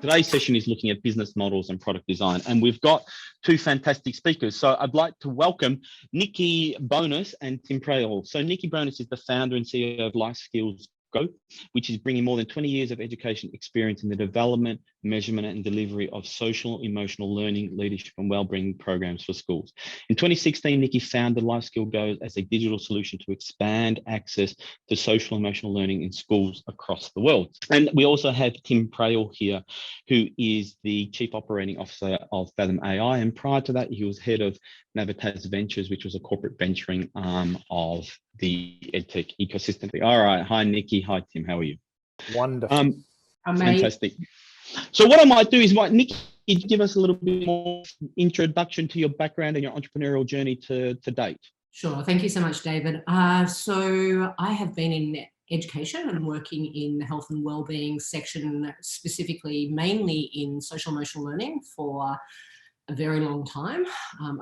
Today's session is looking at business models and product design, and we've got two fantastic speakers. So I'd like to welcome Nikki Bonus and Tim Praill. So Nikki Bonus is the founder and CEO of Life Skills Go, which is bringing more than 20 years of education experience in the development, measurement and delivery of social, emotional learning, leadership and wellbeing programs for schools. In 2016, Nikki founded Life Skills Go as a digital solution to expand access to social emotional learning in schools across the world. And we also have Tim Praill here, who is the Chief Operating Officer of Faethm AI. And prior to that, he was head of Navitas Ventures, which was a corporate venturing arm of the EdTech ecosystem. All right. Hi, Nikki. Hi, Tim. How are you? Wonderful. Fantastic. So what I might do is Nikki, give us a little bit more introduction to your background and your entrepreneurial journey to date. Sure. Thank you so much, David. So I have been in education and working in the health and wellbeing section, specifically mainly in social emotional learning for a very long time,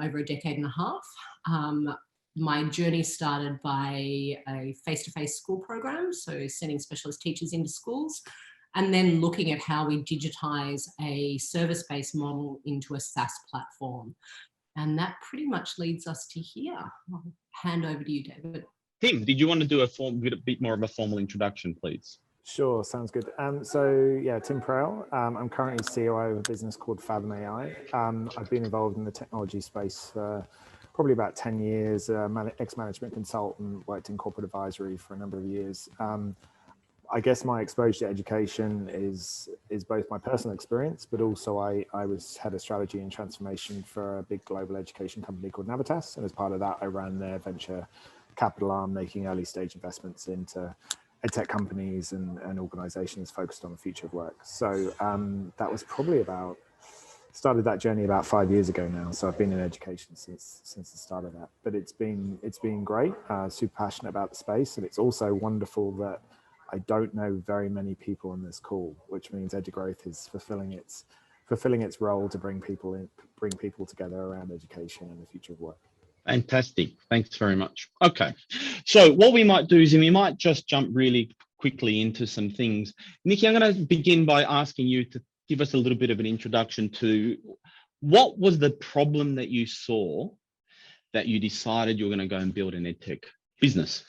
over a decade and a half. My journey started by a face-to-face school program, so sending specialist teachers into schools, and then looking at how we digitize a service-based model into a SaaS platform. And that pretty much leads us to here. I'll hand over to you, David. Tim, did you want to do a bit more of a formal introduction, please? Sure, sounds good. So yeah, Tim Praill. I'm currently COO of a business called Faethm AI. I've been involved in the technology space for probably about 10 years, ex-management consultant, worked in corporate advisory for a number of years. I guess my exposure to education is both my personal experience, but also I was head of strategy and transformation for a big global education company called Navitas. And as part of that, I ran their venture capital arm, making early stage investments into EdTech companies and organizations focused on the future of work. So that was probably started that journey about 5 years ago now. So I've been in education since the start of that, but it's been great, super passionate about the space. And it's also wonderful that I don't know very many people on this call, which means EduGrowth is fulfilling its role to bring people together around education and the future of work. Fantastic. Thanks very much. Okay. So what we might do is we might just jump really quickly into some things. Nikki, I'm going to begin by asking you to give us a little bit of an introduction to what was the problem that you saw that you decided you were going to go and build an EdTech business?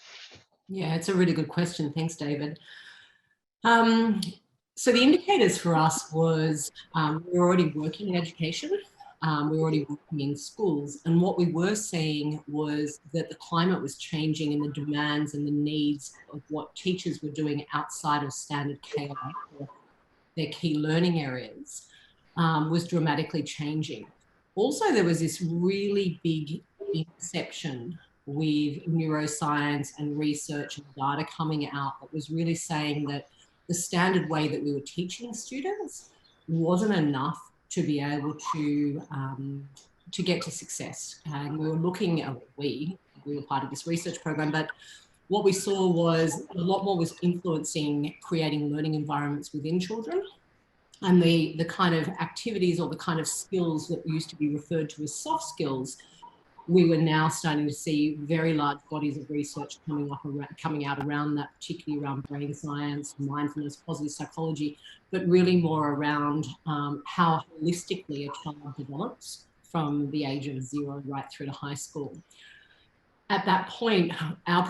Yeah, it's a really good question. Thanks, David. So the indicators for us was we were already working in education. We were already working in schools. And what we were seeing was that the climate was changing and the demands and the needs of what teachers were doing outside of standard KI, or their key learning areas, was dramatically changing. Also, there was this really big interception with neuroscience and research and data coming out that was really saying that the standard way that we were teaching students wasn't enough to be able to get to success. And we were looking at we were part of this research program, but what we saw was a lot more was influencing creating learning environments within children, and the kind of activities or the kind of skills that used to be referred to as soft skills, we were now starting to see very large bodies of research coming out around that, particularly around brain science, mindfulness, positive psychology, but really more around how holistically a child develops from the age of 0 right through to high school. At that point, our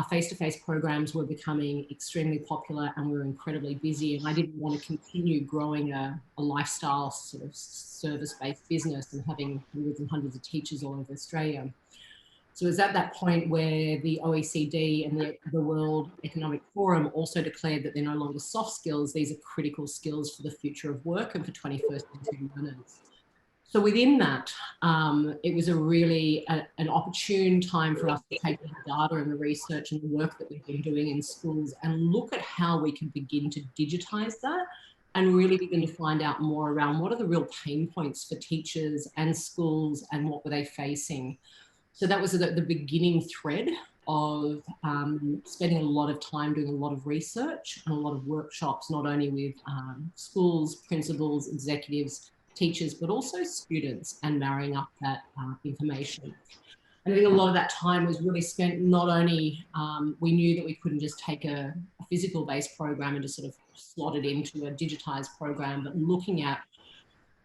face-to-face programs were becoming extremely popular and we were incredibly busy, and I didn't want to continue growing a lifestyle sort of service-based business and having hundreds and hundreds of teachers all over Australia. So it was at that point where the OECD and the World Economic Forum also declared that they're no longer soft skills, these are critical skills for the future of work and for 21st century learners. So within that, it was a really an opportune time for us to take the data and the research and the work that we've been doing in schools and look at how we can begin to digitize that and really begin to find out more around what are the real pain points for teachers and schools and what were they facing. So that was the beginning thread of spending a lot of time doing a lot of research and a lot of workshops, not only with schools, principals, executives, teachers, but also students, and marrying up that information. And I think a lot of that time was really spent not only, we knew that we couldn't just take a physical-based program and just sort of slot it into a digitized program, but looking at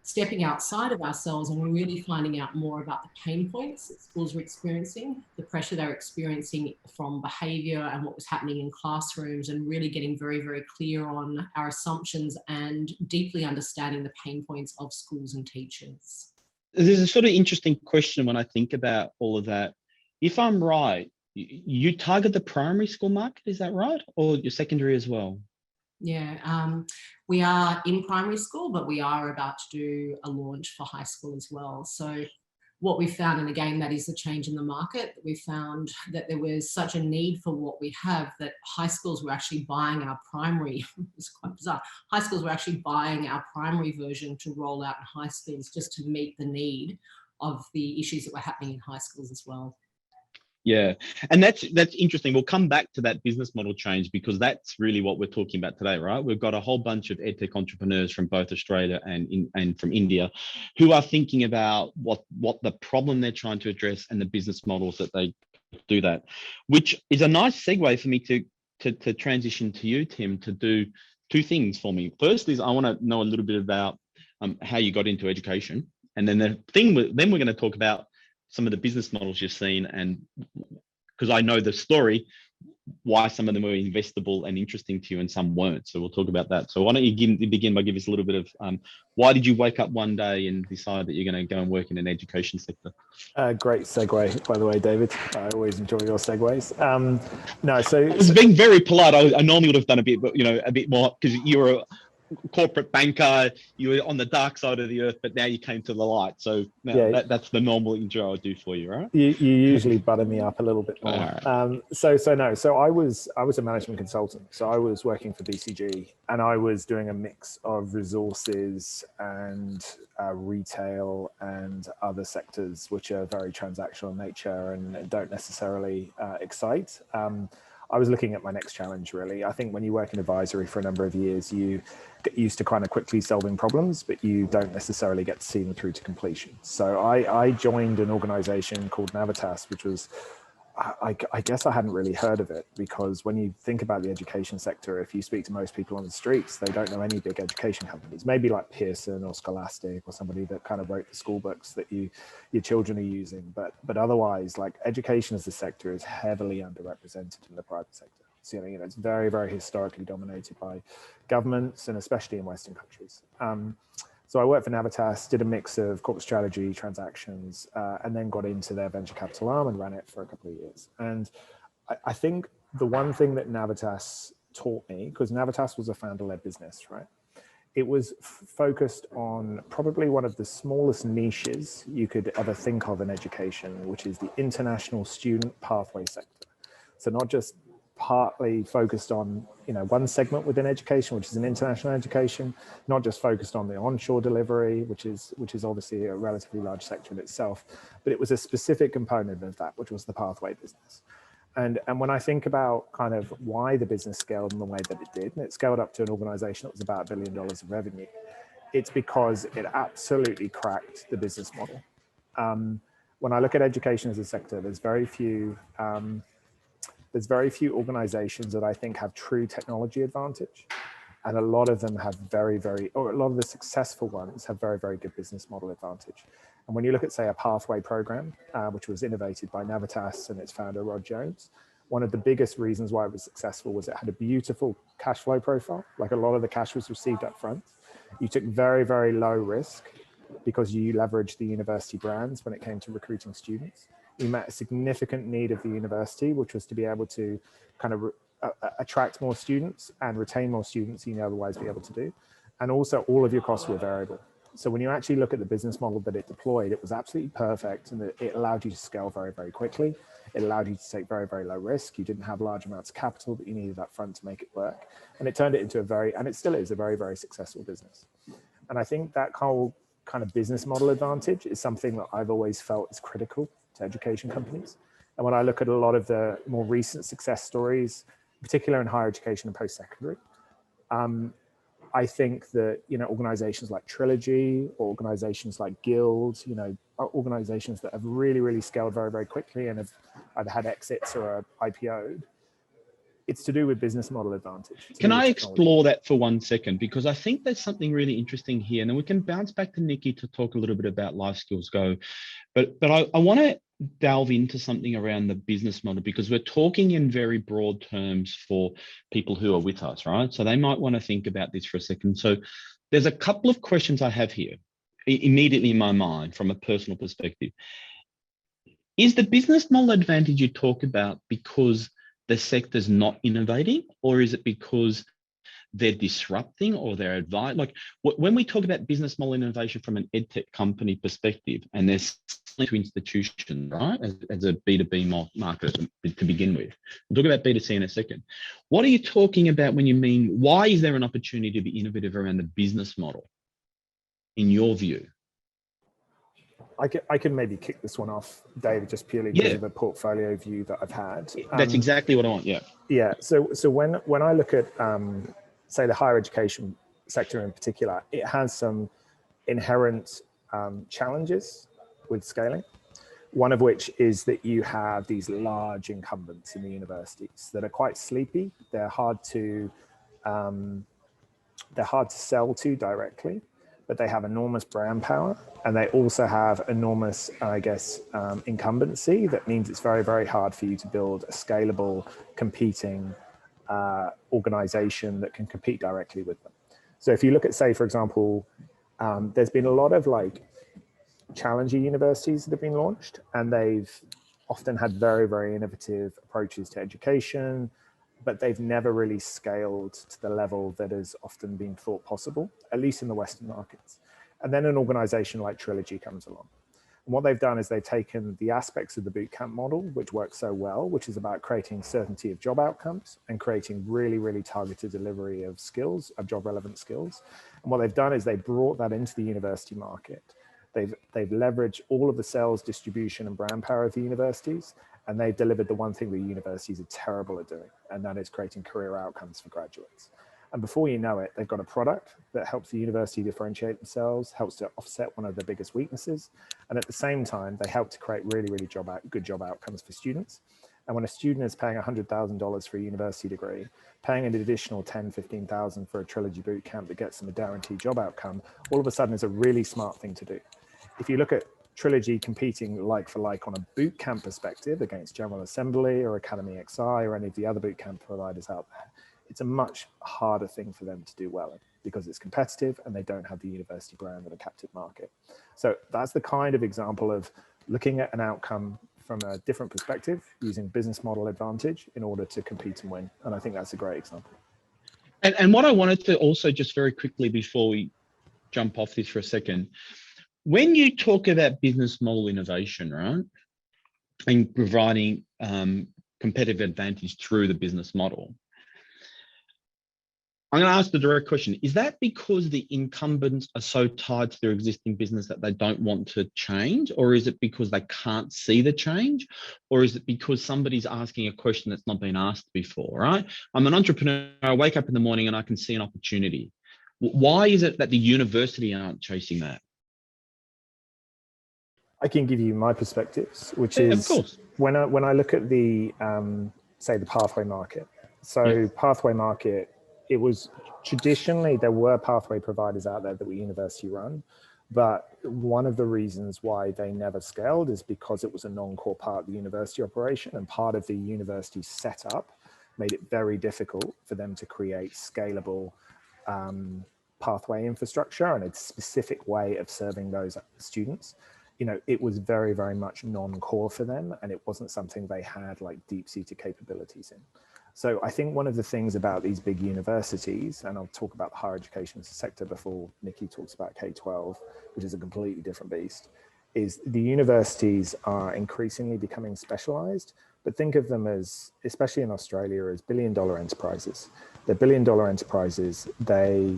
stepping outside of ourselves and really finding out more about the pain points that schools were experiencing, the pressure they were experiencing from behavior and what was happening in classrooms, and really getting very, very clear on our assumptions and deeply understanding the pain points of schools and teachers. There's a sort of interesting question when I think about all of that. If I'm right, you target the primary school market, is that right? Or your secondary as well? Yeah, we are in primary school, but we are about to do a launch for high school as well. So what we found, and again, that is the change in the market, we found that there was such a need for what we have that high schools were actually buying our primary, it's quite bizarre, high schools were actually buying our primary version to roll out in high schools just to meet the need of the issues that were happening in high schools as well. Yeah, and that's interesting. We'll come back to that business model change because that's really what we're talking about today, right? We've got a whole bunch of EdTech entrepreneurs from both Australia and from India who are thinking about what the problem they're trying to address and the business models that they do that, which is a nice segue for me to transition to you, Tim, to do two things for me. First is I want to know a little bit about how you got into education, and then then we're going to talk about some of the business models you've seen, and because I know the story, why some of them were investable and interesting to you and some weren't. So we'll talk about that. So why don't you begin by giving us a little bit of why did you wake up one day and decide that you're going to go and work in an education sector? Great segue, by the way, David. I always enjoy your segues. No, so I was being very polite. I normally would have done a bit more because you were corporate banker, you were on the dark side of the earth, but now you came to the light. So yeah, that's the normal intro I do for you, right? You usually butter me up a little bit more. Right. So I was a management consultant. So I was working for BCG, and I was doing a mix of resources and retail and other sectors, which are very transactional in nature and don't necessarily excite. I was looking at my next challenge, really. I think when you work in advisory for a number of years, you get used to kind of quickly solving problems, but you don't necessarily get to see them through to completion. So I joined an organization called Navitas, which was, I guess I hadn't really heard of it, because when you think about the education sector, if you speak to most people on the streets, they don't know any big education companies, maybe like Pearson or Scholastic or somebody that kind of wrote the school books that your children are using. But otherwise, like, education as a sector is heavily underrepresented in the private sector. So, you know, it's very, very historically dominated by governments, and especially in Western countries. So I worked for Navitas, did a mix of corporate strategy, transactions, and then got into their venture capital arm and ran it for a couple of years. And I think the one thing that Navitas taught me, because Navitas was a founder-led business, right? It was focused on probably one of the smallest niches you could ever think of in education, which is the international student pathway sector. So not just partly focused on, you know, one segment within education, which is an international education, not just focused on the onshore delivery, which is obviously a relatively large sector in itself, but it was a specific component of that, which was the pathway business. And when I think about kind of why the business scaled in the way that it did, and it scaled up to an organization that was about $1 billion of revenue, it's because it absolutely cracked the business model. When I look at education as a sector, there's very few organizations that I think have true technology advantage. And a lot of them have a lot of the successful ones have very, very good business model advantage. And when you look at, say, a pathway program, which was innovated by Navitas and its founder, Rod Jones, one of the biggest reasons why it was successful was it had a beautiful cash flow profile. Like, a lot of the cash was received up front. You took very, very low risk because you leveraged the university brands when it came to recruiting students. You met a significant need of the university, which was to be able to kind of attract more students and retain more students than you'd otherwise be able to do. And also, all of your costs were variable. So when you actually look at the business model that it deployed, it was absolutely perfect, and it allowed you to scale very, very quickly. It allowed you to take very, very low risk. You didn't have large amounts of capital that you needed up front to make it work. And it turned it into and it still is a very, very successful business. And I think that whole kind of business model advantage is something that I've always felt is critical to education companies. And when I look at a lot of the more recent success stories, in particular in higher education and post-secondary, I think that, organizations like Trilogy, or organizations like Guild, are organizations that have really, really scaled very, very quickly and have either had exits or are IPO'd. It's to do with business model advantage. Can I explore that for 1 second? Because I think there's something really interesting here. And then we can bounce back to Nikki to talk a little bit about Life Skills Go. But I want to delve into something around the business model, because we're talking in very broad terms for people who are with us, right? So they might want to think about this for a second. So there's a couple of questions I have here immediately in my mind from a personal perspective. Is the business model advantage you talk about because the sector's not innovating, or is it because they're disrupting or they're advising? Like when we talk about business model innovation from an EdTech company perspective, and there's to institutions, right, as a B2B market to begin with. We'll talk about B2C in a second. What are you talking about when you mean, why is there an opportunity to be innovative around the business model, in your view? I can maybe kick this one off, Dave, just purely because of a portfolio view that I've had. That's exactly what I want. Yeah. Yeah. So when I look at say the higher education sector in particular, it has some inherent challenges with scaling. One of which is that you have these large incumbents in the universities that are quite sleepy. They're hard to sell to directly, but they have enormous brand power, and they also have enormous, incumbency. That means it's very, very hard for you to build a scalable, competing organization that can compete directly with them. So if you look at, say, for example, there's been a lot of challenger universities that have been launched, and they've often had very, very innovative approaches to education, but they've never really scaled to the level that has often been thought possible, at least in the Western markets. And then an organization like Trilogy comes along. And what they've done is they've taken the aspects of the bootcamp model, which works so well, which is about creating certainty of job outcomes and creating really, really targeted delivery of skills, of job relevant skills. And what they've done is they brought that into the university market. They've leveraged all of the sales, distribution, and brand power of the universities, and they've delivered the one thing the universities are terrible at doing, and that is creating career outcomes for graduates. And before you know it, they've got a product that helps the university differentiate themselves, helps to offset one of their biggest weaknesses, and at the same time, they help to create really, really good job outcomes for students. And when a student is paying $100,000 for a university degree, paying an additional $10,000, $15,000 for a Trilogy bootcamp that gets them a guaranteed job outcome, all of a sudden is a really smart thing to do. If you look at Trilogy competing like for like on a bootcamp perspective against General Assembly or Academy XI or any of the other bootcamp providers out there, it's a much harder thing for them to do well in, because it's competitive and they don't have the university brand in a captive market. So that's the kind of example of looking at an outcome from a different perspective, using business model advantage in order to compete and win. And I think that's a great example. And what I wanted to also just very quickly before we jump off this for a second, when you talk about business model innovation, right, and providing competitive advantage through the business model, I'm going to ask the direct question. Is that because the incumbents are so tied to their existing business that they don't want to change? Or is it because they can't see the change? Or is it because somebody's asking a question that's not been asked before, right? I'm an entrepreneur. I wake up in the morning and I can see an opportunity. Why is it that the university aren't chasing that? I can give you my perspectives, which is, of course, when I look at the, say, the pathway market. So pathway market, it was traditionally, there were pathway providers out there that were university run, but one of the reasons why they never scaled is because it was a non-core part of the university operation, and part of the university setup made it very difficult for them to create scalable pathway infrastructure and a specific way of serving those students. It was very, very much non-core for them, and it wasn't something they had like deep-seated capabilities in. So I think one of the things about these big universities, and I'll talk about the higher education sector before Nikki talks about K-12, which is a completely different beast, is the universities are increasingly becoming specialized, but think of them as, especially in Australia, as billion-dollar enterprises. They're billion-dollar enterprises. They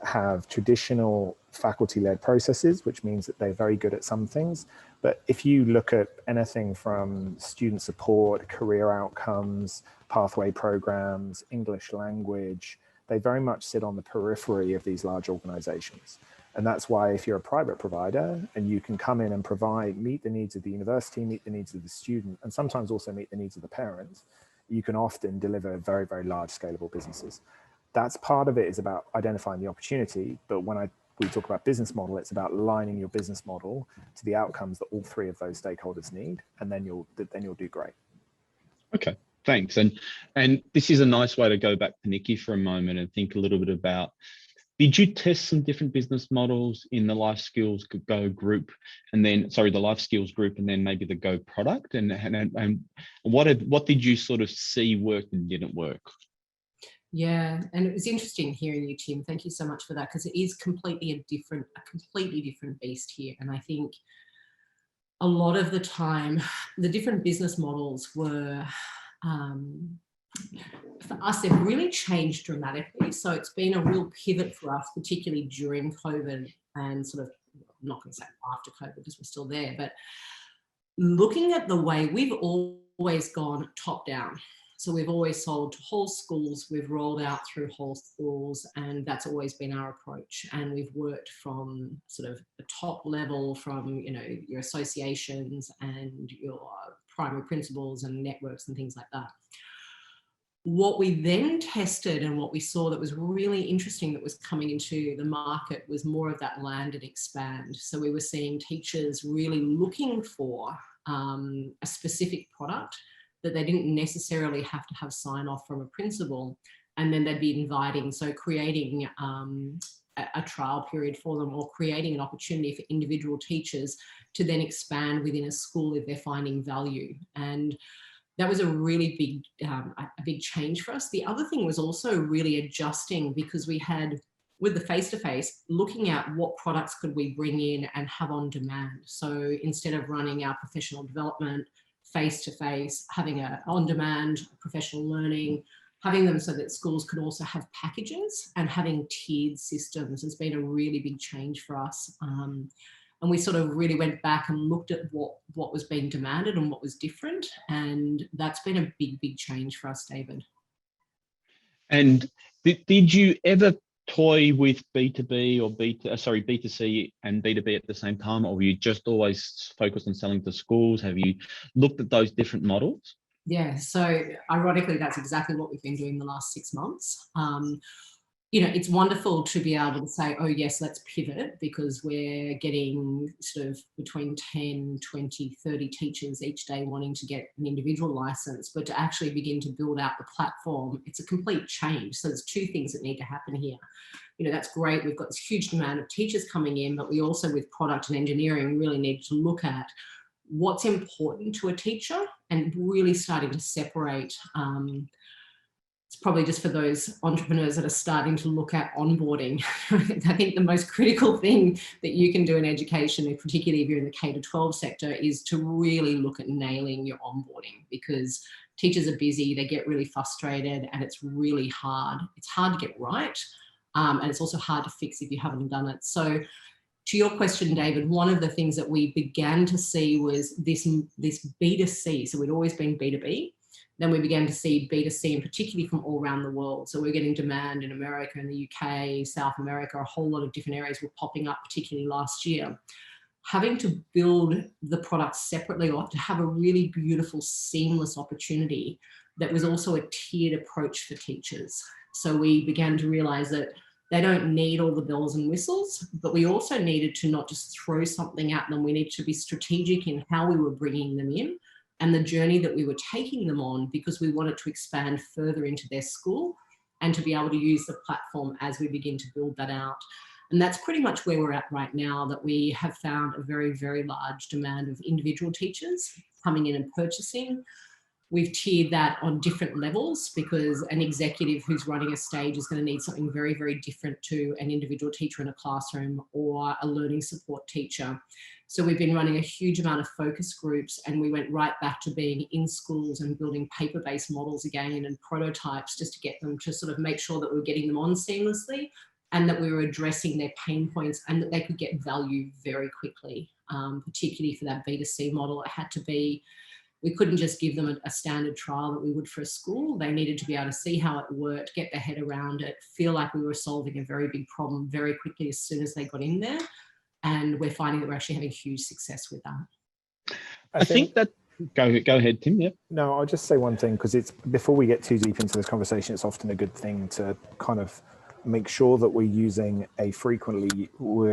have traditional faculty-led processes, which means that they're very good at some things. But if you look at anything from student support, career outcomes, pathway programs, English language, they very much sit on the periphery of these large organizations. And that's why if you're a private provider and you can come in and meet the needs of the university, meet the needs of the student, and sometimes also meet the needs of the parents, you can often deliver very, very large scalable businesses. That's part of it, is about identifying the opportunity. But when we talk about business model, it's about aligning your business model to the outcomes that all three of those stakeholders need, and then you'll do great. Okay, thanks. And this is a nice way to go back to Nikki for a moment and think a little bit about, did you test some different business models in the Life Skills Go group, and then, sorry, the Life Skills group, and then maybe the Go product? And what did you sort of see worked and didn't work? Yeah, and it was interesting hearing you, Tim. Thank you so much for that, because it is completely a completely different beast here. And I think a lot of the time, the different business models were, for us, they've really changed dramatically. So it's been a real pivot for us, particularly during COVID and sort of, I'm not going to say after COVID because we're still there, but looking at the way we've always gone top down. So we've always sold to whole schools, we've rolled out through whole schools, and that's always been our approach. And we've worked from sort of the top level, from, you know, your associations and your primary principals and networks and things like that. What we then tested and what we saw that was really interesting that was coming into the market was more of that land and expand. So we were seeing teachers really looking for a specific product that they didn't necessarily have to have sign off from a principal, and then they'd be inviting, so creating a trial period for them, or creating an opportunity for individual teachers to then expand within a school if they're finding value. And that was a really big change for us. The other thing was also really adjusting, because we had, with the face-to-face, looking at what products could we bring in and have on demand. So instead of running our professional development face-to-face, having a on-demand professional learning, having them so that schools could also have packages, and having tiered systems has been a really big change for us. And we sort of really went back and looked at what was being demanded and what was different. And that's been a big change for us, David. And did you ever toy with B2B or B2C and B2B at the same time, or were you just always focused on selling to schools? Have you looked at those different models? Yeah, so ironically, that's exactly what we've been doing the last 6 months. You know, it's wonderful to be able to say, oh yes, let's pivot, because we're getting sort of between 10, 20, 30 teachers each day wanting to get an individual license, but to actually begin to build out the platform, it's a complete change. So there's two things that need to happen here. You know, that's great. We've got this huge demand of teachers coming in, but we also, with product and engineering, really need to look at what's important to a teacher and really starting to separate. It's probably just for those entrepreneurs that are starting to look at onboarding. I think the most critical thing that you can do in education, particularly if you're in the K-12 sector, is to really look at nailing your onboarding, because teachers are busy, they get really frustrated, and it's really hard. It's hard to get right, and it's also hard to fix if you haven't done it. So to your question, David, one of the things that we began to see was this B2C. So we'd always been B2B. Then we began to see B2C, and particularly from all around the world. So we're getting demand in America, in the UK, South America, a whole lot of different areas were popping up, particularly last year. Having to build the products separately, or to have a really beautiful, seamless opportunity that was also a tiered approach for teachers. So we began to realize that they don't need all the bells and whistles, but we also needed to not just throw something at them. We needed to be strategic in how we were bringing them in and the journey that we were taking them on, because we wanted to expand further into their school and to be able to use the platform as we begin to build that out. And that's pretty much where we're at right now, that we have found a very, very large demand of individual teachers coming in and purchasing. We've tiered that on different levels, because an executive who's running a stage is going to need something very, very different to an individual teacher in a classroom or a learning support teacher. So we've been running a huge amount of focus groups, and we went right back to being in schools and building paper-based models again and prototypes, just to get them to sort of make sure that we're getting them on seamlessly, and that we were addressing their pain points, and that they could get value very quickly, particularly for that B2C model. It had to be we couldn't just give them a standard trial that we would for a school. They needed to be able to see how it worked, get their head around it, feel like we were solving a very big problem very quickly as soon as they got in there. And we're finding that we're actually having huge success with that. I think that, go ahead, Tim. Yeah. No, I'll just say one thing, because it's, before we get too deep into this conversation, it's often a good thing to kind of make sure that we're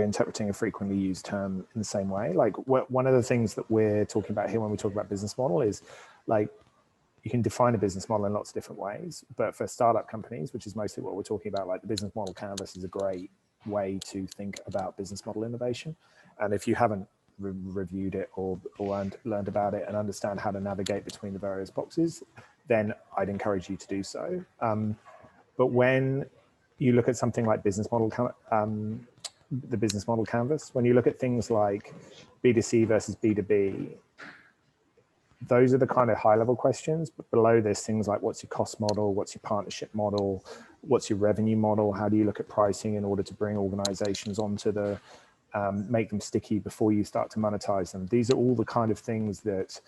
interpreting a frequently used term in the same way. Like, one of the things that we're talking about here when we talk about business model is, like, you can define a business model in lots of different ways, but for startup companies, which is mostly what we're talking about, like, the business model canvas is a great way to think about business model innovation. And if you haven't reviewed it or learned about it and understand how to navigate between the various boxes, then I'd encourage you to do so. But when you look at something like the business model canvas, when you look at things like B2C versus B2B, those are the kind of high level questions, but below there's things like, what's your cost model? What's your partnership model? What's your revenue model? How do you look at pricing in order to bring organizations onto the, make them sticky before you start to monetize them? These are all the kind of things that,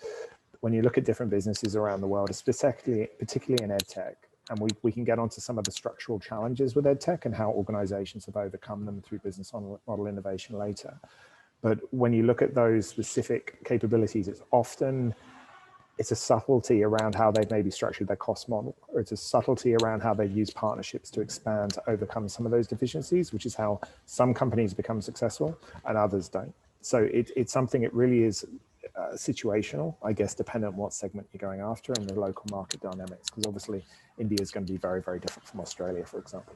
when you look at different businesses around the world, particularly in EdTech, and we can get onto some of the structural challenges with EdTech and how organizations have overcome them through business model innovation later. But when you look at those specific capabilities, it's a subtlety around how they've maybe structured their cost model, or it's a subtlety around how they've used partnerships to expand, to overcome some of those deficiencies, which is how some companies become successful and others don't. So it's something, it really is situational, I guess, depending on what segment you're going after and the local market dynamics, because obviously India is going to be very, very different from Australia, for example.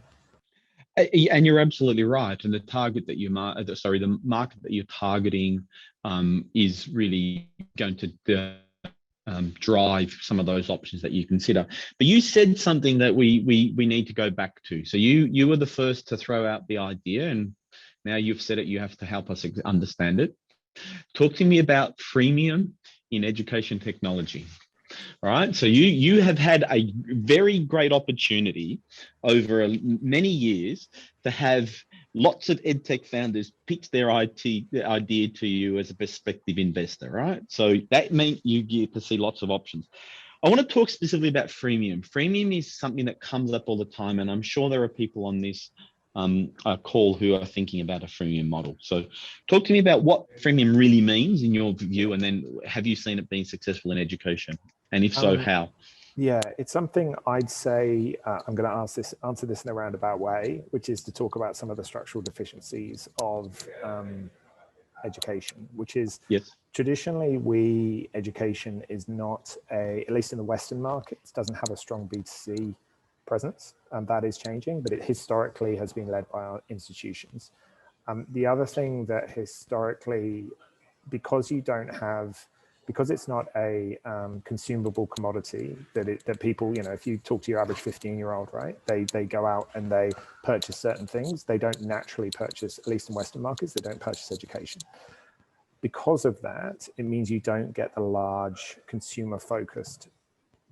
And you're absolutely right. And the target that the market that you're targeting is really going to drive some of those options that you consider. But you said something that we need to go back to. So you were the first to throw out the idea, and now you've said it, you have to help us understand it. Talk to me about freemium in education technology. All right, so you have had a very great opportunity over many years to have lots of EdTech founders pitch their idea to you as a prospective investor, right? So that means you get to see lots of options. I want to talk specifically about freemium. Freemium is something that comes up all the time, and I'm sure there are people on this call who are thinking about a freemium model. So talk to me about what freemium really means in your view, and then have you seen it being successful in education? And if so, how? Yeah, it's something I'd say, I'm going to answer this in a roundabout way, which is to talk about some of the structural deficiencies of education, which is, yes, traditionally education is not at least in the Western markets, doesn't have a strong B2C presence, and that is changing, but it historically has been led by our institutions. The other thing that historically, because it's not a consumable commodity that people, if you talk to your average 15-year-old, right, they go out and they purchase certain things. They don't naturally purchase, at least in Western markets, they don't purchase education. Because of that, it means you don't get the large consumer-focused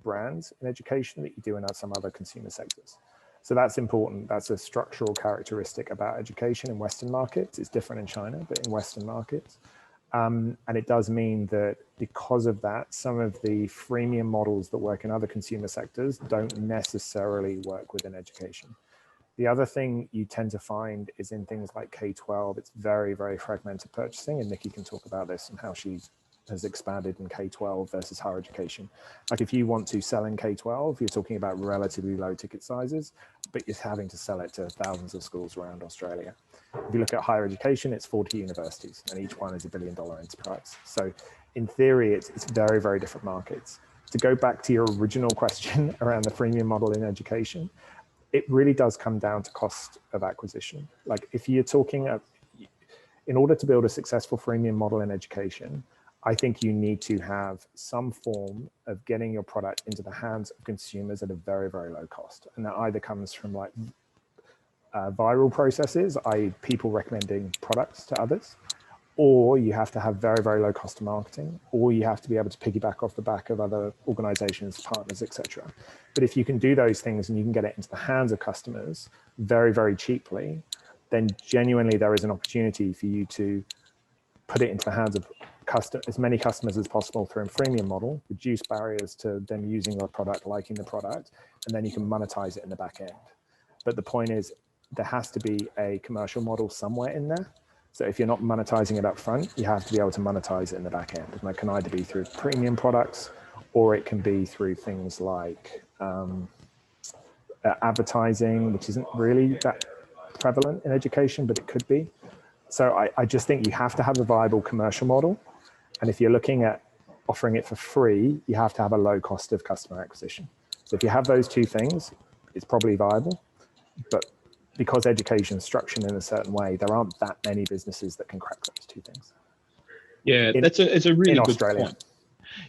brands in education that you do in some other consumer sectors. So that's important. That's a structural characteristic about education in Western markets. It's different in China, but in Western markets. And it does mean that because of that, some of the freemium models that work in other consumer sectors don't necessarily work within education. The other thing you tend to find is in things like K-12, it's very, very fragmented purchasing, and Nikki can talk about this and how she has expanded in K-12 versus higher education. Like, if you want to sell in K-12, you're talking about relatively low ticket sizes, but you're having to sell it to thousands of schools around Australia. If you look at higher education, it's 40 universities, and each one is $1 billion enterprise. So in theory, it's very, very different markets. To go back to your original question around the freemium model in education, it really does come down to cost of acquisition. Like, if you're talking, in order to build a successful freemium model in education, I think you need to have some form of getting your product into the hands of consumers at a very, very low cost. And that either comes from like viral processes, i.e. people recommending products to others, or you have to have very, very low cost of marketing, or you have to be able to piggyback off the back of other organizations, partners, etc. But if you can do those things and you can get it into the hands of customers very, very cheaply, then genuinely there is an opportunity for you to put it into the hands of as many customers as possible through a freemium model, reduce barriers to them using your product, liking the product, and then you can monetize it in the back end. But the point is, there has to be a commercial model somewhere in there. So if you're not monetizing it up front, you have to be able to monetize it in the back end. And that can either be through premium products, or it can be through things like advertising, which isn't really that prevalent in education, but it could be. So I just think you have to have a viable commercial model. And if you're looking at offering it for free, you have to have a low cost of customer acquisition. So if you have those two things, it's probably viable. But because education is structured in a certain way, there aren't that many businesses that can crack those two things. Yeah, it's a really good Australia. point.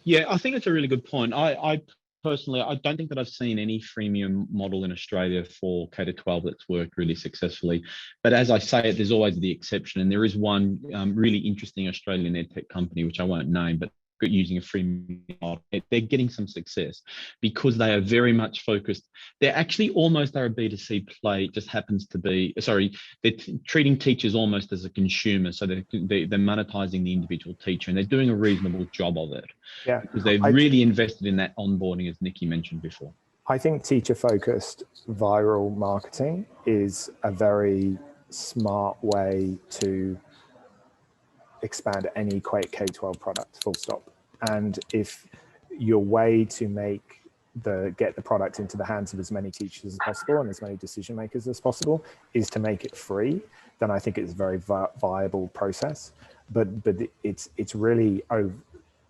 Yeah, I think it's a really good point. I personally, I don't think that I've seen any freemium model in Australia for K-12 that's worked really successfully. But as I say, there's always the exception. And there is one really interesting Australian EdTech company, which I won't name, but using a freemium model. They're getting some success because they are very much focused. They're actually almost, they're a B2C play. It just happens to be, sorry, they're treating teachers almost as a consumer. So they're monetizing the individual teacher, and they're doing a reasonable job of it. Yeah, because they've really invested in that onboarding, as Nikki mentioned before. I think teacher-focused viral marketing is a very smart way to expand any K-12 product, full stop. And if your way to get the product into the hands of as many teachers as possible and as many decision makers as possible is to make it free, then I think it's a very viable process. But it's really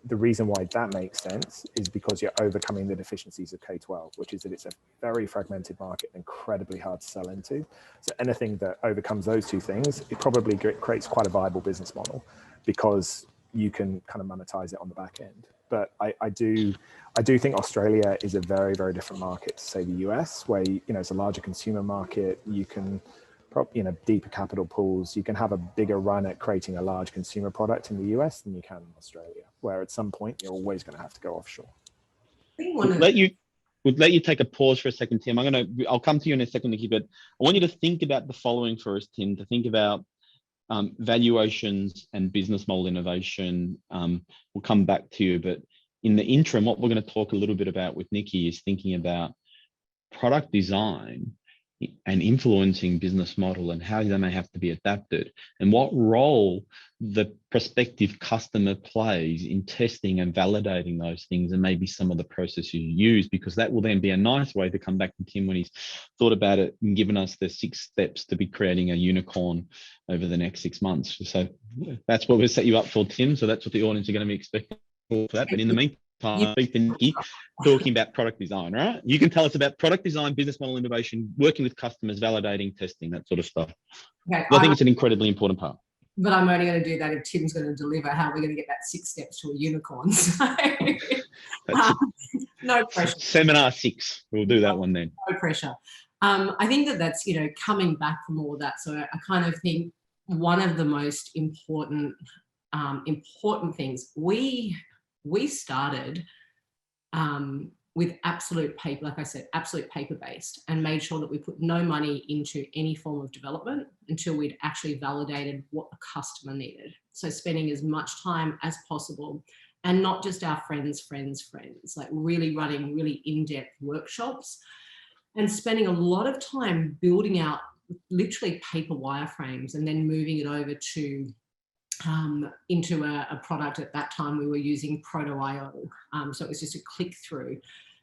the reason why that makes sense is because you're overcoming the deficiencies of K-12, which is that it's a very fragmented market, incredibly hard to sell into. So anything that overcomes those two things, it probably creates quite a viable business model because you can kind of monetize it on the back end. But I do think Australia is a very, very different market to say the US, where it's a larger consumer market. You can deeper capital pools. You can have a bigger run at creating a large consumer product in the US than you can in Australia, where at some point you're always going to have to go offshore. We'll let you take a pause for a second, Tim. I'll come to you in a second, Nikki, but I want you to think about the following for us, Tim, to think about valuations and business model innovation. We'll come back to you, but in the interim, what we're going to talk a little bit about with Nikki is thinking about product design and influencing business model and how they may have to be adapted, and what role the prospective customer plays in testing and validating those things, and maybe some of the processes you use, because that will then be a nice way to come back to Tim when he's thought about it and given us the 6 steps to be creating a unicorn over the next 6 months. So that's what we'll set you up for, Tim. So that's what the audience are going to be expecting for that. But in the meantime, I speak to Nikki talking about product design, right? You can tell us about product design, business model innovation, working with customers, validating, testing, that sort of stuff. Okay, I think it's an incredibly important part. But I'm only going to do that if Tim's going to deliver how we're going to get that 6 steps to a unicorn. So, no pressure. Seminar 6. We'll do that one then. No pressure. I think that's, coming back from all that. So I kind of think one of the most important things, we started with absolute paper, like I said, absolute paper-based, and made sure that we put no money into any form of development until we'd actually validated what the customer needed. So spending as much time as possible, and not just our friends, like really running really in-depth workshops and spending a lot of time building out literally paper wireframes and then moving it over to into a product. At that time we were using Proto.io, so it was just a click through,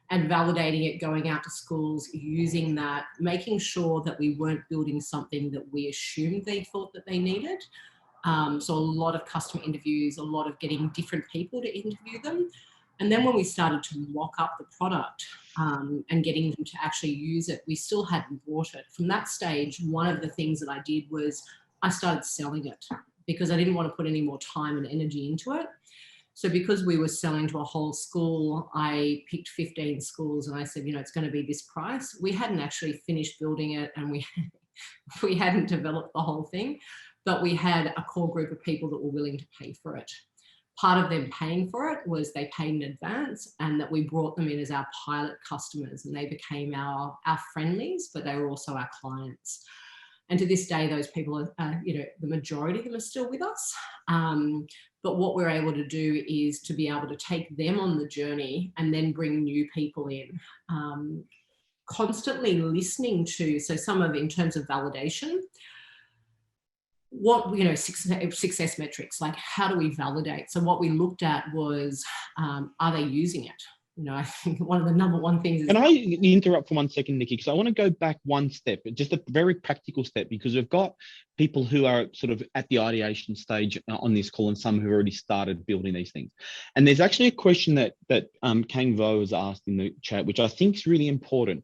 and validating it, going out to schools, using that, making sure that we weren't building something that we assumed they thought that they needed. So a lot of customer interviews, a lot of getting different people to interview them. And then when we started to mock up the product and getting them to actually use it, we still hadn't bought it. From that stage, one of the things that I did was I started selling it, because I didn't want to put any more time and energy into it. So because we were selling to a whole school, I picked 15 schools and I said, it's going to be this price. We hadn't actually finished building it, and we hadn't developed the whole thing, but we had a core group of people that were willing to pay for it. Part of them paying for it was they paid in advance, and that we brought them in as our pilot customers, and they became our friendlies, but they were also our clients. And to this day, those people are, the majority of them are still with us. But what we're able to do is to be able to take them on the journey and then bring new people in. Constantly listening to, so some of, in terms of validation, what, success metrics, like how do we validate? So what we looked at was, are they using it? I think one of the number one things is... Can I interrupt for 1 second, Nikki? Because I want to go back one step, just a very practical step, because we've got people who are sort of at the ideation stage on this call and some who have already started building these things. And there's actually a question that Kang Vo has asked in the chat, which I think is really important.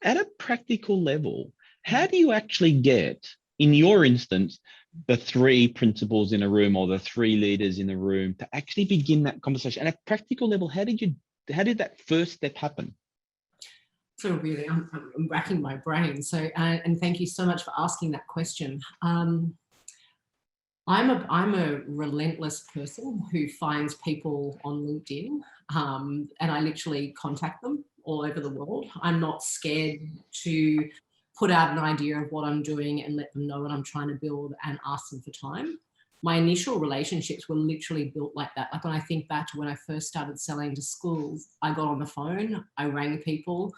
At a practical level, how do you actually get, in your instance, the 3 principals in a room or the 3 leaders in a room to actually begin that conversation? At a practical level, how did that first step happen? So really, I'm racking my brain. So, and thank you so much for asking that question. I'm a relentless person who finds people on LinkedIn, and I literally contact them all over the world. I'm not scared to put out an idea of what I'm doing and let them know what I'm trying to build and ask them for time. My initial relationships were literally built like that. Like when I think back to when I first started selling to schools, I got on the phone, I rang people,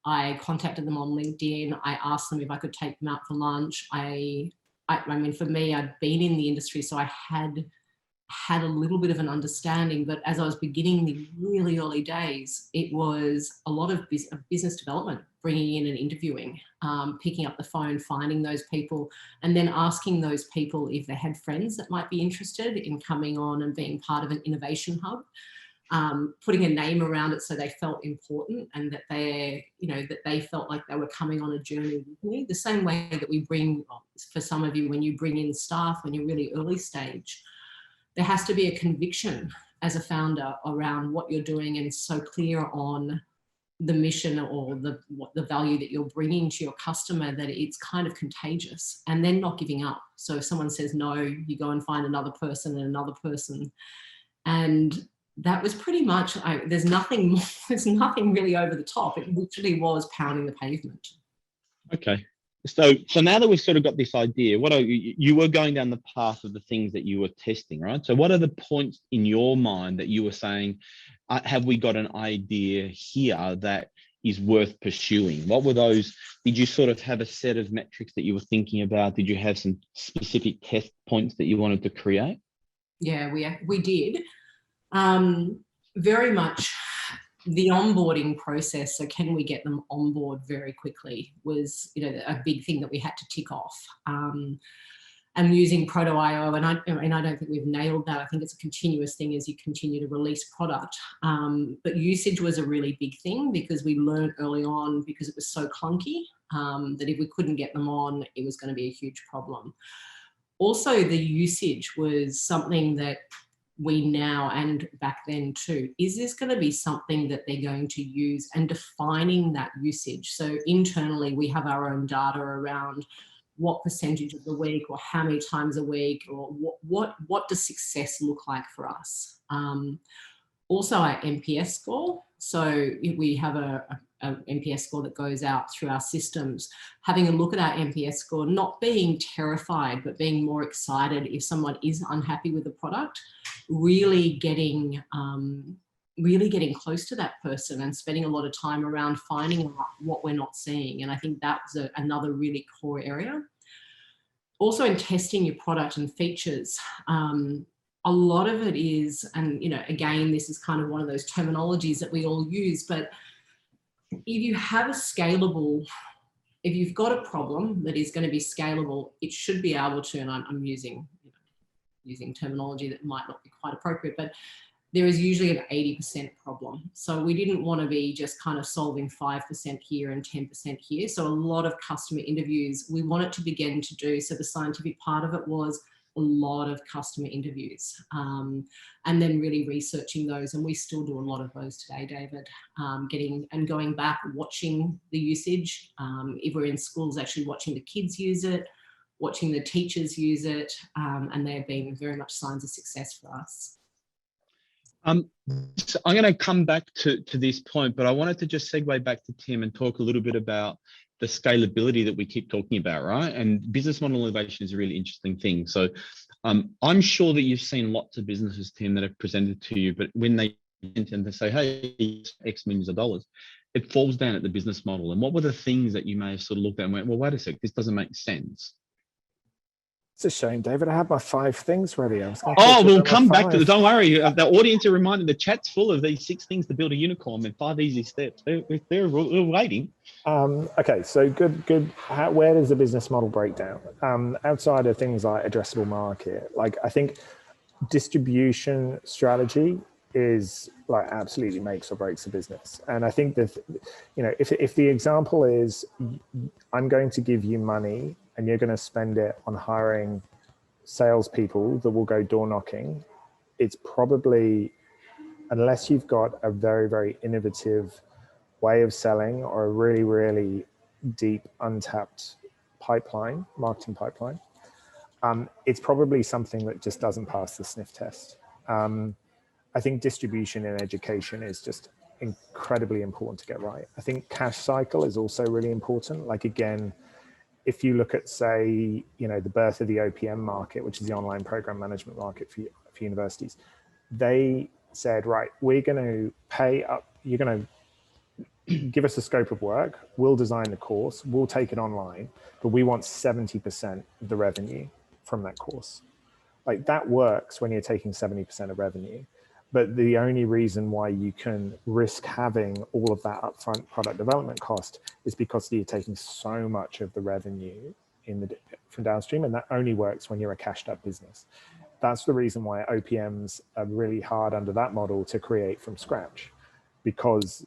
I contacted them on LinkedIn, I asked them if I could take them out for lunch. I mean, for me, I'd been in the industry, so I had a little bit of an understanding, but as I was beginning the really early days, it was a lot of business development, bringing in and interviewing, picking up the phone, finding those people, and then asking those people if they had friends that might be interested in coming on and being part of an innovation hub, putting a name around it so they felt important and that they felt like they were coming on a journey with me. The same way that we bring, for some of you, when you bring in staff when you're really early stage, there has to be a conviction as a founder around what you're doing and so clear on the mission or the value that you're bringing to your customer that it's kind of contagious, and then not giving up. So if someone says no, you go and find another person and another person. And that was pretty much, there's nothing really over the top. It literally was pounding the pavement. Okay. So now that we've sort of got this idea, you were going down the path of the things that you were testing, right? So what are the points in your mind that you were saying, have we got an idea here that is worth pursuing? What were those? Did you sort of have a set of metrics that you were thinking about? Did you have some specific test points that you wanted to create? Yeah, we did. Very much the onboarding process, so can we get them on board very quickly, was a big thing that we had to tick off. And using Proto.io, and I don't think we've nailed that. I think it's a continuous thing as you continue to release product. But usage was a really big thing because we learned early on, because it was so clunky, that if we couldn't get them on, it was going to be a huge problem. Also, the usage was something that we now, and back then too, is this going to be something that they're going to use, and defining that usage. So internally, we have our own data around what percentage of the week or how many times a week, or what does success look like for us. Also our NPS score. So we have a NPS score that goes out through our systems. Having a look at our NPS score, not being terrified, but being more excited if someone is unhappy with the product, really getting close to that person and spending a lot of time around finding out what we're not seeing. And I think that's another really core area. Also in testing your product and features, a lot of it is, and again, this is kind of one of those terminologies that we all use, but if you have a scalable, if you've got a problem that is going to be scalable, it should be able to, and I'm using terminology that might not be quite appropriate, but there is usually an 80% problem. So we didn't want to be just kind of solving 5% here and 10% here. So a lot of customer interviews, we wanted to begin to do. So the scientific part of it was a lot of customer interviews, and then really researching those. And we still do a lot of those today, David, going back, watching the usage. If we're in schools, actually watching the kids use it, watching the teachers use it, and they've been very much signs of success for us. So I'm going to come back to this point, but I wanted to just segue back to Tim and talk a little bit about the scalability that we keep talking about, right? And business model innovation is a really interesting thing. So I'm sure that you've seen lots of businesses, Tim, that have presented to you, but when they intend to say, hey, X millions of dollars, it falls down at the business model. And what were the things that you may have sort of looked at and went, well, wait a sec, this doesn't make sense? It's a shame, David. I had my 5 things ready. We'll come back to the, don't worry. The audience are reminded the chat's full of these 6 things to build a unicorn and 5 easy steps. They're waiting. Okay, so good. Where does the business model break down? Outside of things like addressable market, like I think distribution strategy is like absolutely makes or breaks a business. And I think that, if the example is I'm going to give you money and you're going to spend it on hiring salespeople that will go door knocking, it's probably, unless you've got a very, very innovative way of selling or a really, really deep untapped marketing pipeline, it's probably something that just doesn't pass the sniff test. I think distribution in education is just incredibly important to get right. I think cash cycle is also really important. Like, again, if you look at, say, the birth of the OPM market, which is the online program management market for universities, they said, right, we're going to pay up, you're going to give us a scope of work, we'll design the course, we'll take it online, but we want 70% of the revenue from that course. Like, that works when you're taking 70% of revenue. But the only reason why you can risk having all of that upfront product development cost is because you're taking so much of the revenue from downstream, and that only works when you're a cashed up business. That's the reason why OPMs are really hard under that model to create from scratch, because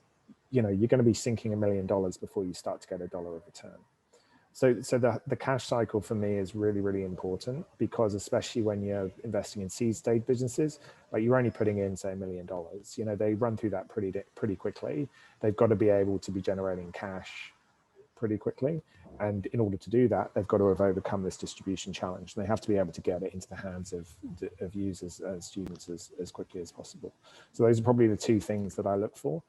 you're going to be sinking $1 million before you start to get $1 of return. So the cash cycle for me is really, really important, because especially when you're investing in seed stage businesses, like, you're only putting in, say, $1 million. They run through that pretty quickly. They've got to be able to be generating cash pretty quickly. And in order to do that, they've got to have overcome this distribution challenge. They have to be able to get it into the hands of users and students as quickly as possible. So those are probably the 2 things that I look for.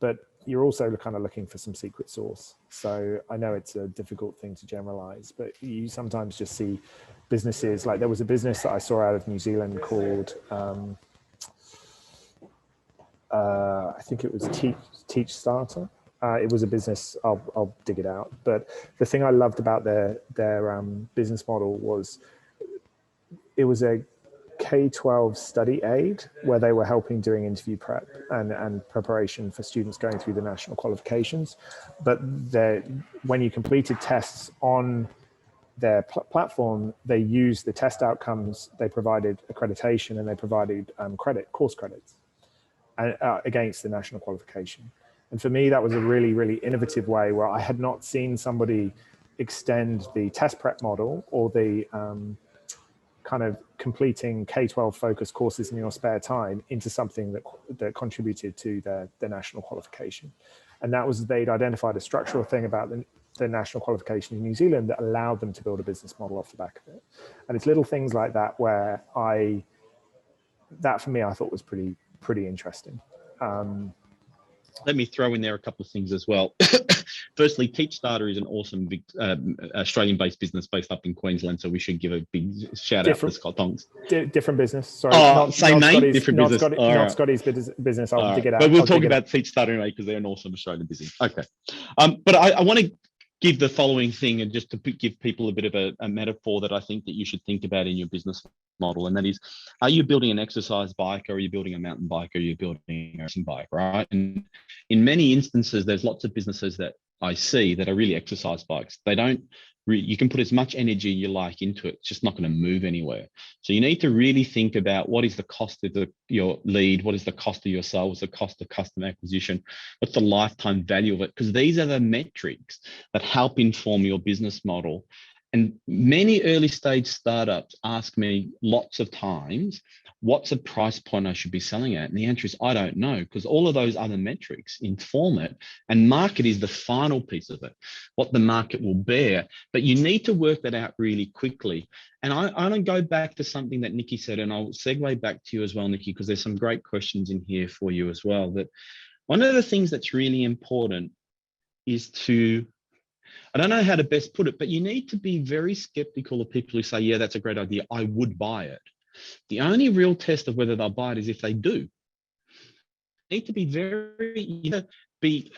But you're also kind of looking for some secret sauce. So I know it's a difficult thing to generalize, but you sometimes just see businesses, like there was a business that I saw out of New Zealand called, I think it was Teach Starter. It was a business, I'll dig it out. But the thing I loved about their business model was it was a K-12 study aid where they were helping doing interview prep and preparation for students going through the national qualifications. But when you completed tests on their platform, they used the test outcomes, they provided accreditation, and they provided course credits against the national qualification. And for me, that was a really, really innovative way where I had not seen somebody extend the test prep model or the kind of completing K-12 focused courses in your spare time into something that contributed to their national qualification. And that was, they'd identified a structural thing about the national qualification in New Zealand that allowed them to build a business model off the back of it. And it's little things like that where that for me, I thought was pretty interesting. Let me throw in there a couple of things as well. Firstly, TeachStarter is an awesome Australian-based business based up in Queensland, so we should give a big shout out to Scott Tongs. Different business. Sorry, same name, different business. Not Scotty's business. I'll dig it out. But we'll talk about TeachStarter anyway, because they're an awesome Australian business. Okay, but I want to give the following thing, and just to give people a bit of a metaphor that I think that you should think about in your business model, and that is, are you building an exercise bike, or are you building a mountain bike, or are you building a racing bike, right? And in many instances, there's lots of businesses that I see that are really exercise bikes. They don't you can put as much energy you like into it, it's just not going to move anywhere. So you need to really think about what is the cost of your lead, what is the cost of your sale, what's the cost of customer acquisition, what's the lifetime value of it, because these are the metrics that help inform your business model. And many early stage startups ask me lots of times, what's a price point I should be selling at? And the answer is, I don't know, because all of those other metrics inform it. And market is the final piece of it, what the market will bear. But you need to work that out really quickly. And I want to go back to something that Nikki said, and I'll segue back to you as well, Nikki, because there's some great questions in here for you as well. That one of the things that's really important is to I don't know how to best put it, but you need to be very skeptical of people who say, yeah, that's a great idea, I would buy it. The only real test of whether they'll buy it is if they do. Need to be very,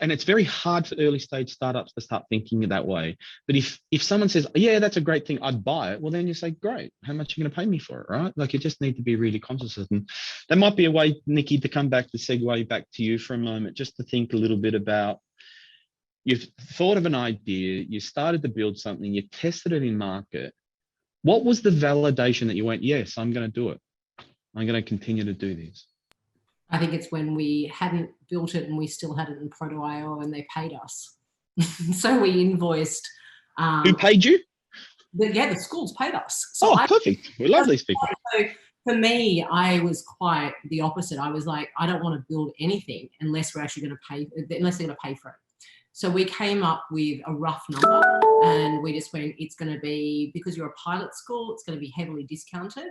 and it's very hard for early stage startups to start thinking that way. But if someone says, yeah, that's a great thing, I'd buy it, well, then you say, great, how much are you going to pay me for it, right? Like, you just need to be really conscious of it. And that might be a way, Nikki, to come back, to segue back to you for a moment, just to think a little bit about, you've thought of an idea, you started to build something, you tested it in market. What was the validation that you went, yes, I'm going to do it, I'm going to continue to do this? I think it's when we hadn't built it and we still had it in Proto.io and they paid us. So we invoiced. Who paid you? The schools paid us. So perfect. We love these people. So for me, I was quite the opposite. I was like, I don't want to build anything unless we're actually going to pay, unless they're going to pay for it. So we came up with a rough number and we just went, it's going to be, because you're a pilot school, it's going to be heavily discounted.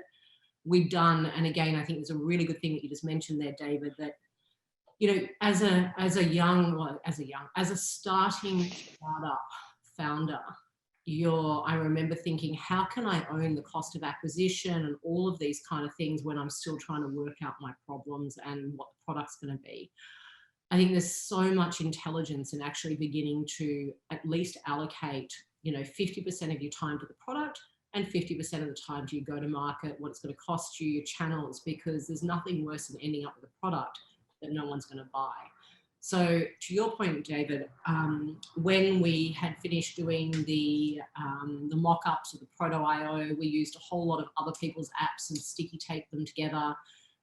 We've done, and again, I think it's a really good thing that you just mentioned there, David, that, as a starting startup founder, I remember thinking, how can I own the cost of acquisition and all of these kind of things when I'm still trying to work out my problems and what the product's going to be? I think there's so much intelligence in actually beginning to at least allocate, 50% of your time to the product and 50% of the time to your go-to-market, what it's going to cost you, your channels, because there's nothing worse than ending up with a product that no one's going to buy. So to your point, David, when we had finished doing the mock-ups of the Proto.io, we used a whole lot of other people's apps and sticky taped them together.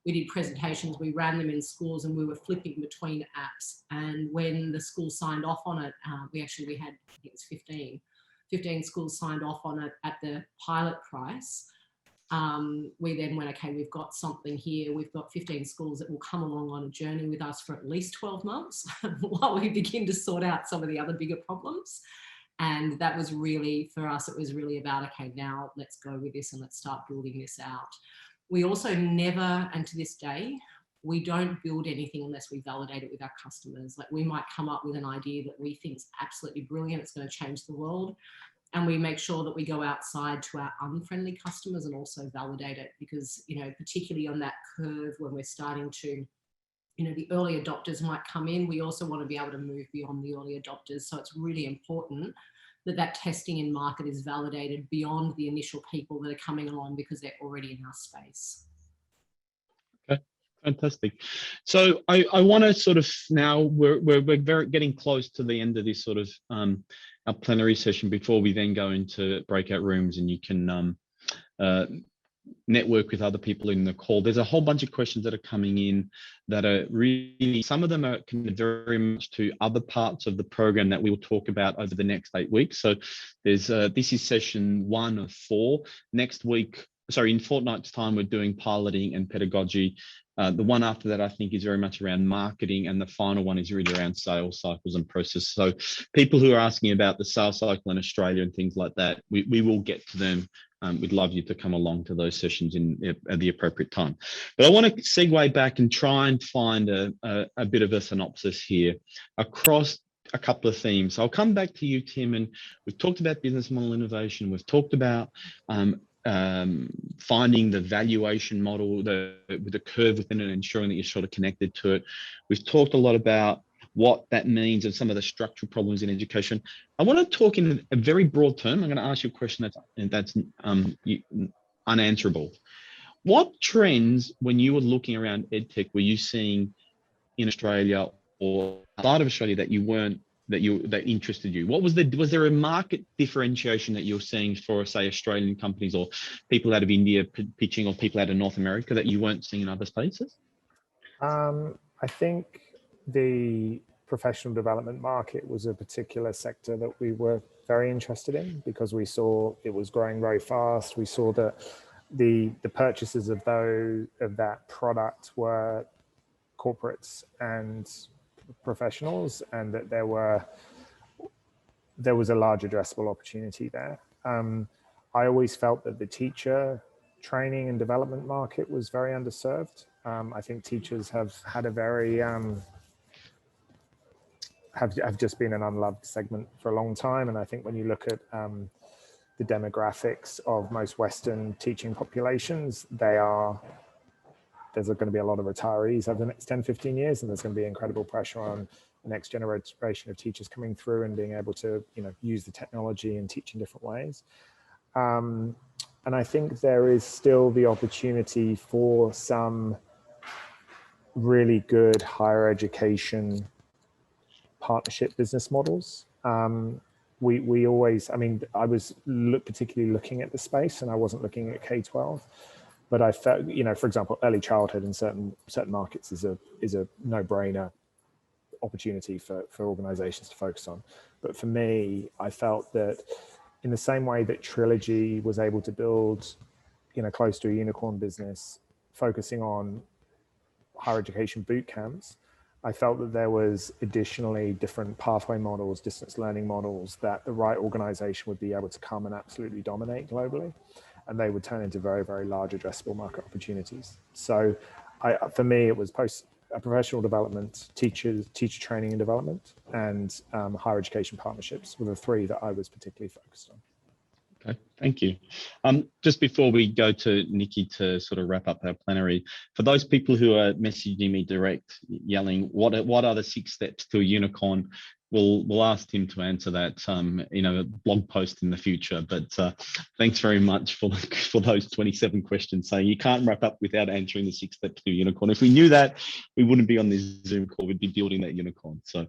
We did presentations, we ran them in schools, and we were flipping between apps. And when the school signed off on it, we had, I think it's 15 schools signed off on it at the pilot price. We then went, okay, we've got something here. We've got 15 schools that will come along on a journey with us for at least 12 months while we begin to sort out some of the other bigger problems. And that was really, for us, it was really about, okay, now let's go with this and let's start building this out. We also never, and to this day, we don't build anything unless we validate it with our customers. Like, we might come up with an idea that we think is absolutely brilliant, it's going to change the world. And we make sure that we go outside to our unfriendly customers and also validate it, because, particularly on that curve when we're starting to, the early adopters might come in. We also want to be able to move beyond the early adopters. So it's really important that testing in market is validated beyond the initial people that are coming along because they're already in our space. Okay, fantastic. So I want to sort of, now we're very getting close to the end of this sort of our plenary session before we then go into breakout rooms and you can network with other people in the call. There's a whole bunch of questions that are coming in that are really, some of them are connected very much to other parts of the program that we will talk about over the next 8 weeks. So there's this is session 1 of 4. Next week, sorry, in fortnight's time, we're doing piloting and pedagogy. The one after that, I think, is very much around marketing, and the final one is really around sales cycles and process. So people who are asking about the sales cycle in Australia and things like that, we will get to them. We'd love you to come along to those sessions at the appropriate time. But I want to segue back and try and find a bit of a synopsis here across a couple of themes. So I'll come back to you, Tim, and we've talked about business model innovation. We've talked about finding the valuation model, with the curve within it, and ensuring that you're sort of connected to it. We've talked a lot about what that means and some of the structural problems in education. I want to talk in a very broad term. I'm going to ask you a question that's unanswerable. What trends, when you were looking around EdTech, were you seeing in Australia or outside of Australia that interested you? What was there a market differentiation that you're seeing for, say, Australian companies or people out of India pitching, or people out of North America, that you weren't seeing in other spaces? I think the professional development market was a particular sector that we were very interested in, because we saw it was growing very fast. We saw that the purchases of that product were corporates and professionals, and that there was a large addressable opportunity there. I always felt that the teacher training and development market was very underserved. I think teachers have had a very have just been an unloved segment for a long time. And I think when you look at the demographics of most Western teaching populations, there's going to be a lot of retirees over the next 10, 15 years, and there's going to be incredible pressure on the next generation of teachers coming through and being able to, use the technology and teach in different ways. And I think there is still the opportunity for some really good higher education partnership business models. We always, I was particularly looking at the space, and I wasn't looking at K-12, but I felt, for example, early childhood in certain markets is a no-brainer opportunity for organizations to focus on. But for me, I felt that in the same way that Trilogy was able to build, close to a unicorn business, focusing on higher education boot camps, I felt that there was additionally different pathway models, distance learning models that the right organization would be able to come and absolutely dominate globally. And they would turn into very, very large addressable market opportunities. So for me, it was professional development, teacher training and development, and higher education partnerships were the three that I was particularly focused on. Okay, thank you. Just before we go to Nikki to sort of wrap up our plenary, for those people who are messaging me direct, yelling, what are the 6 steps to a unicorn? We'll ask him to answer that in a blog post in the future. But thanks very much for those 27 questions. So you can't wrap up without answering the 6 steps to a unicorn. If we knew that, we wouldn't be on this Zoom call. We'd be building that unicorn. So,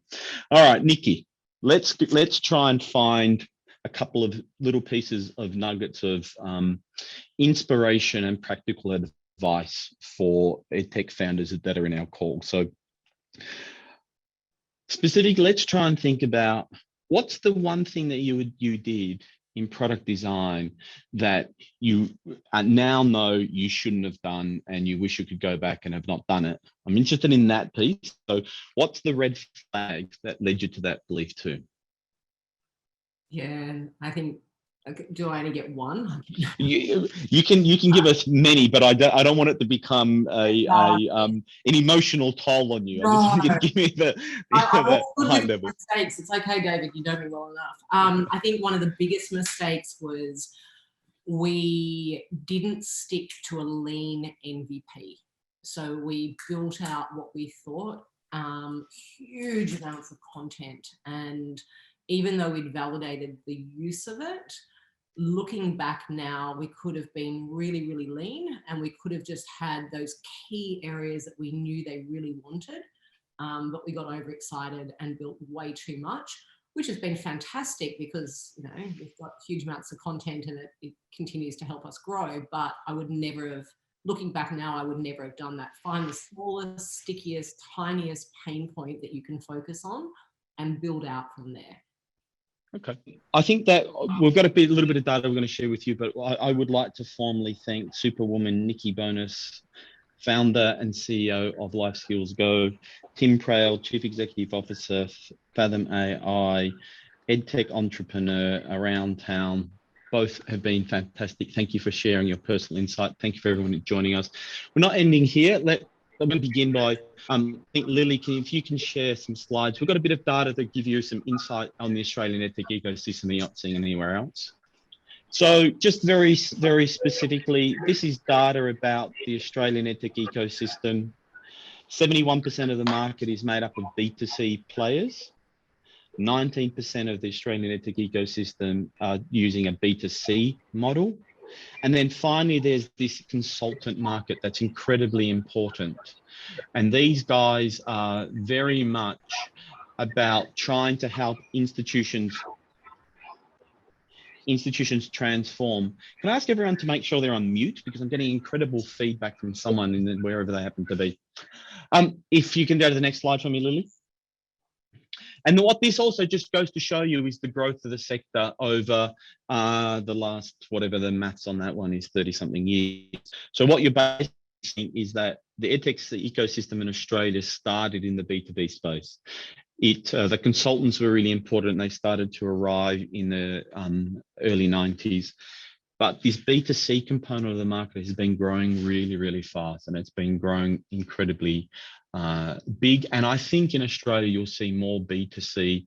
all right, Nikki, let's try and find a couple of little pieces of nuggets of inspiration and practical advice for EdTech founders that are in our call. So specifically, let's try and think about what's the one thing that you did in product design that you now know you shouldn't have done and you wish you could go back and have not done it. I'm interested in that piece. So what's the red flags that led you to that belief too? Yeah, I think, do I only get one? You can give us many, but I don't want it to become an emotional toll on you. I just want you to give me the high level. Mistakes. It's okay, David. You know me well enough. I think one of the biggest mistakes was we didn't stick to a lean MVP. So we built out what we thought, huge amounts of content, and even though we'd validated the use of it, looking back now, we could have been really, really lean, and we could have just had those key areas that we knew they really wanted, but we got overexcited and built way too much, which has been fantastic because we've got huge amounts of content and it continues to help us grow. But I would never have, looking back now, I would never have done that. Find the smallest, stickiest, tiniest pain point that you can focus on and build out from there. Okay. I think that we've got a little bit of data we're going to share with you, but I would like to formally thank Superwoman Nikki Bonus, founder and CEO of Life Skills Go, Tim Praill, Chief Executive Officer, Faethm AI, EdTech entrepreneur around town. Both have been fantastic. Thank you for sharing your personal insight. Thank you for everyone joining us. We're not ending here. Let me begin by, I think, Lily, if you can share some slides. We've got a bit of data to give you some insight on the Australian EdTech ecosystem that you're not seeing anywhere else. So just very, very specifically, this is data about the Australian EdTech ecosystem. 71% of the market is made up of B2C players. 19% of the Australian EdTech ecosystem are using a B2C model. And then finally, there's this consultant market that's incredibly important. And these guys are very much about trying to help institutions transform. Can I ask everyone to make sure they're on mute, because I'm getting incredible feedback from someone in wherever they happen to be. If you can go to the next slide for me, Lily. And what this also just goes to show you is the growth of the sector over the last, whatever the maths on that one is, 30-something years. So what you're basically seeing is that the EdTech ecosystem in Australia started in the B2B space. The consultants were really important. They started to arrive in the early 90s. But this B2C component of the market has been growing really, really fast, and it's been growing incredibly big. And I think in Australia, you'll see more B2C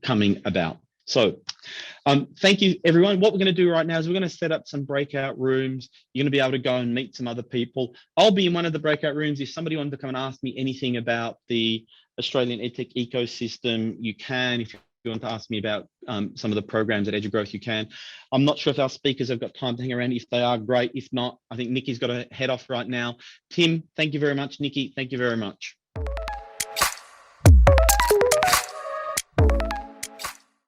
coming about. So thank you, everyone. What we're going to do right now is we're going to set up some breakout rooms. You're going to be able to go and meet some other people. I'll be in one of the breakout rooms. If somebody wanted to come and ask me anything about the Australian EdTech ecosystem, you can. If you want to ask me about some of the programs at EduGrowth, you can. I'm not sure if our speakers have got time to hang around. If they are, great. If not, I think Nikki's got to head off right now. Tim, thank you very much. Nikki, thank you very much.